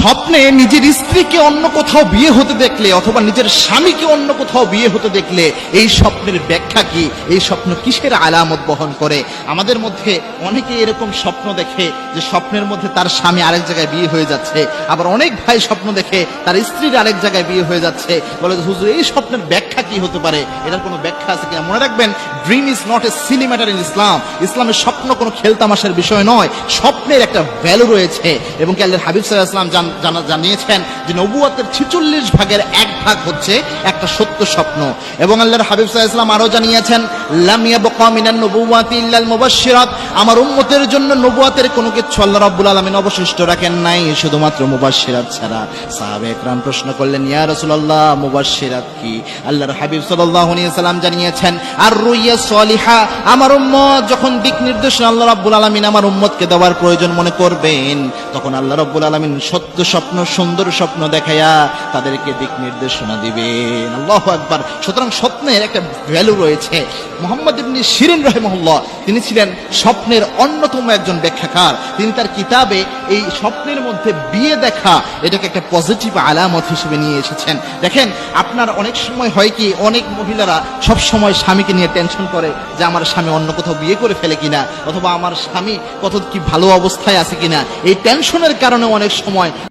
স্বপ্নে নিজের স্ত্রীকে অন্য কোথাও বিয়ে হতে দেখলে অথবা নিজের স্বামীকে অন্য কোথাও বিয়ে হতে দেখলে এই স্বপ্নের ব্যাখ্যা কি, এই স্বপ্ন কিসের আলামত বহন করে? আমাদের মধ্যে অনেকে এরকম স্বপ্ন দেখে যে স্বপ্নের মধ্যে তার স্বামী আরেক জায়গায় বিয়ে হয়ে যাচ্ছে, আবার অনেক ভাই স্বপ্ন দেখে তার স্ত্রীর আরেক জায়গায় বিয়ে হয়ে যাচ্ছে। বলে হুজুর এই স্বপ্নের ব্যাখ্যা কি হতে পারে, এটার কোনো ব্যাখ্যা আছে কিনা? মনে রাখবেন, dream is not a silly matter in Islam. ইসলামের স্বপ্ন কোনো খেলতামাশার বিষয় নয়, স্বপ্নের একটা ভ্যালু রয়েছে। এবং কি আল্লাহর হাবিব সাল্লাল্লাহু আলাইহি ওয়াসাল্লাম জানিয়েছেন যে নবুয়তের 46 ভাগের 1 ভাগ হচ্ছে একটা সত্য স্বপ্ন। এবং আল্লাহর হাবিব সাল্লাল্লাহু আলাইহি ওয়াসাল্লাম আরো জানিয়েছেন, লাম ইয়াবকা মিনান নবুওয়াতি ইল্লাল মুবাশশিরাত, আমার উম্মতের জন্য নবুয়তের কোনো কিছু আল্লাহ রাব্বুল আলামিন অবশিষ্ট রাখেন নাই শুধুমাত্র মুবাশশিরাত ছাড়া। সাহাবায়ে কেরাম প্রশ্ন করলেন, ইয়া রাসূলুল্লাহ মুবাশশিরাত কি? আল্লাহর হাবিব সাল্লাল্লাহু আলাইহি ওয়াসাল্লাম জানিয়েছেন, আর রুইয়া সলিহা, আমার উম্মত যখন দিক নির্দেশনা আল্লাহ রাব্বুল আলামিন আমার উম্মতকে দেওয়ার প্রয়োজন মনে করবেন, তখন আল্লাহ রাব্বুল আলামিন সত্য স্বপ্ন, সুন্দর স্বপ্ন দেখায়া তাদেরকে দিক নির্দেশনা দিবেন। আল্লাহু আকবার। সুতরাং স্বপ্নের একটা ভ্যালু রয়েছে। মুহাম্মদ ইবনে শিরিন রাহিমাহুল্লাহ, তিনি ছিলেন স্বপ্নের অন্যতম একজন ব্যাখ্যাকার। তিনি তার কিতাবে এই স্বপ্নের মধ্যে বিয়ে দেখা এটাকে একটা পজিটিভ আলামত হিসেবে নিয়ে এসেছেন। দেখেন, আপনার অনেক সময় হয় কি, অনেক মহিলারা সব সময় স্বামীকে নিয়ে টেনশন করে যে আমার স্বামী অন্য কোথাও বিয়ে করে ফেলে কিনা, অথবা আমার স্বামী কত কি ভালো অবস্থায় আছে কিনা। এই টেনশনের কারণে অনেক সময়